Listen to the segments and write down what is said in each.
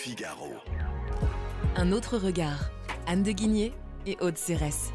Figaro. Un autre regard. Anne de Guigné et Aude Cérès.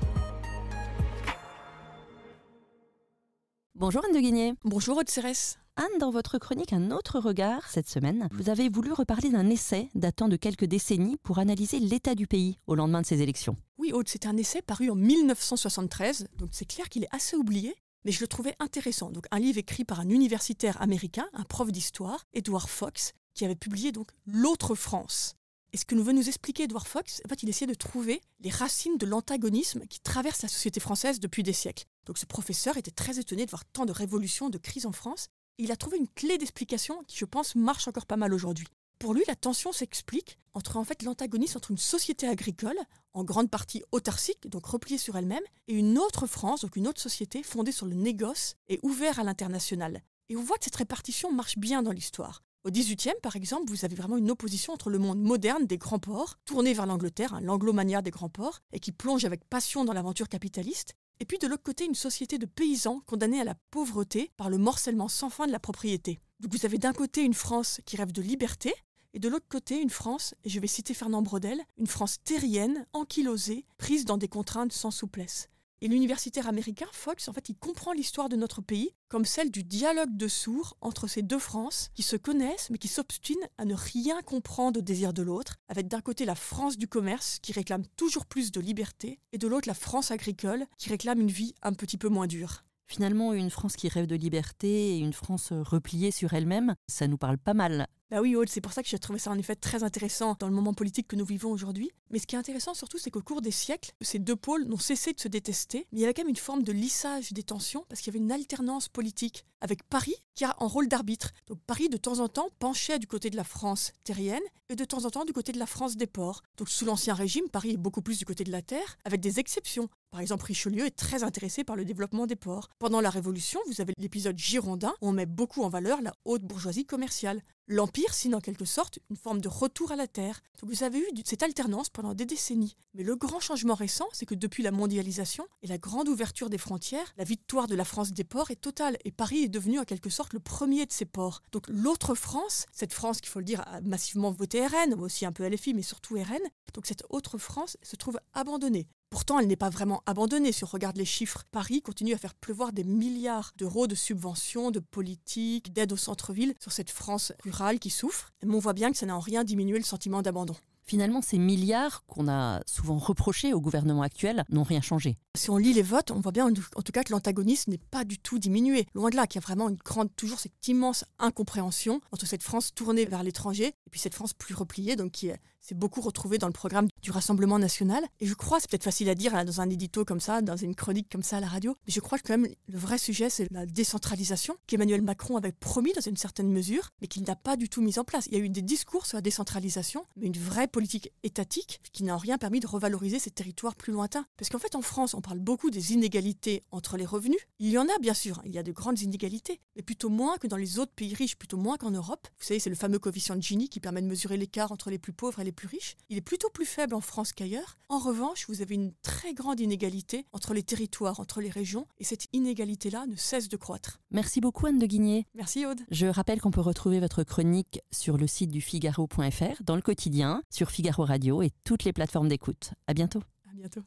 Bonjour Anne de Guigné. Bonjour Aude Cérès. Anne, dans votre chronique Un autre regard, cette semaine, vous avez voulu reparler d'un essai datant de quelques décennies pour analyser l'état du pays au lendemain de ces élections. Oui Aude, c'est un essai paru en 1973, donc c'est clair qu'il est assez oublié, mais je le trouvais intéressant. Donc un livre écrit par un universitaire américain, un prof d'histoire, Edward Fox, qui avait publié donc L'autre France. Et ce que veut nous expliquer Edward Fox, en fait, il essayait de trouver les racines de l'antagonisme qui traverse la société française depuis des siècles. Donc ce professeur était très étonné de voir tant de révolutions, de crises en France, et il a trouvé une clé d'explication qui, je pense, marche encore pas mal aujourd'hui. Pour lui, la tension s'explique entre l'antagonisme entre une société agricole, en grande partie autarcique, donc repliée sur elle-même, et une autre France, donc une autre société fondée sur le négoce et ouverte à l'international. Et on voit que cette répartition marche bien dans l'histoire. Au XVIIIe, par exemple, vous avez vraiment une opposition entre le monde moderne des grands ports, tourné vers l'Angleterre, l'anglomania des grands ports, et qui plonge avec passion dans l'aventure capitaliste, et puis de l'autre côté, une société de paysans condamnés à la pauvreté par le morcellement sans fin de la propriété. Donc vous avez d'un côté une France qui rêve de liberté, et de l'autre côté une France, et je vais citer Fernand Braudel, une France terrienne, ankylosée, prise dans des contraintes sans souplesse. Et l'universitaire américain Fox, il comprend l'histoire de notre pays comme celle du dialogue de sourds entre ces deux Frances qui se connaissent mais qui s'obstinent à ne rien comprendre au désir de l'autre, avec d'un côté la France du commerce qui réclame toujours plus de liberté et de l'autre la France agricole qui réclame une vie un petit peu moins dure. Finalement, une France qui rêve de liberté et une France repliée sur elle-même, ça nous parle pas mal. Bah oui Aude, c'est pour ça que j'ai trouvé ça en effet très intéressant dans le moment politique que nous vivons aujourd'hui. Mais ce qui est intéressant surtout, c'est qu'au cours des siècles, ces deux pôles n'ont cessé de se détester, mais il y avait quand même une forme de lissage des tensions, parce qu'il y avait une alternance politique, avec Paris qui a un rôle d'arbitre. Donc Paris, de temps en temps, penchait du côté de la France terrienne, et de temps en temps du côté de la France des ports. Donc sous l'Ancien Régime, Paris est beaucoup plus du côté de la terre, avec des exceptions. Par exemple, Richelieu est très intéressé par le développement des ports. Pendant la Révolution, vous avez l'épisode girondin, où on met beaucoup en valeur la haute bourgeoisie commerciale. L'Empire signe en quelque sorte une forme de retour à la terre. Donc vous avez eu cette alternance pendant des décennies. Mais le grand changement récent, c'est que depuis la mondialisation et la grande ouverture des frontières, la victoire de la France des ports est totale. Et Paris est devenu en quelque sorte le premier de ces ports. Donc l'autre France, cette France qu'il faut le dire a massivement voté RN, aussi un peu LFI, mais surtout RN, donc cette autre France se trouve abandonnée. Pourtant, elle n'est pas vraiment abandonnée. Si on regarde les chiffres, Paris continue à faire pleuvoir des milliards d'euros de subventions, de politiques, d'aide au centre-ville sur cette France rurale qui souffre. Mais on voit bien que ça n'a en rien diminué le sentiment d'abandon. Finalement, ces milliards qu'on a souvent reprochés au gouvernement actuel n'ont rien changé. Si on lit les votes, on voit bien en tout cas que l'antagonisme n'est pas du tout diminué. Loin de là, qu'il y a vraiment toujours cette immense incompréhension entre cette France tournée vers l'étranger et puis cette France plus repliée, donc qui s'est beaucoup retrouvée dans le programme du Rassemblement national. Et je crois, c'est peut-être facile à dire dans un édito comme ça, dans une chronique comme ça à la radio, mais je crois que quand même le vrai sujet, c'est la décentralisation qu'Emmanuel Macron avait promis dans une certaine mesure, mais qu'il n'a pas du tout mise en place. Il y a eu des discours sur la décentralisation, mais une vraie politique étatique qui n'a en rien permis de revaloriser ces territoires plus lointains. Parce qu'en fait, en France, on parle beaucoup des inégalités entre les revenus. Il y en a, bien sûr, il y a de grandes inégalités, mais plutôt moins que dans les autres pays riches, plutôt moins qu'en Europe. Vous savez, c'est le fameux coefficient de Gini qui permet de mesurer l'écart entre les plus pauvres et les plus riches. Il est plutôt plus faible en France qu'ailleurs. En revanche, vous avez une très grande inégalité entre les territoires, entre les régions, et cette inégalité-là ne cesse de croître. Merci beaucoup Anne de Guigné. Merci Aude. Je rappelle qu'on peut retrouver votre chronique sur le site du Figaro.fr, dans le quotidien, sur Figaro Radio et toutes les plateformes d'écoute. À bientôt. À bientôt.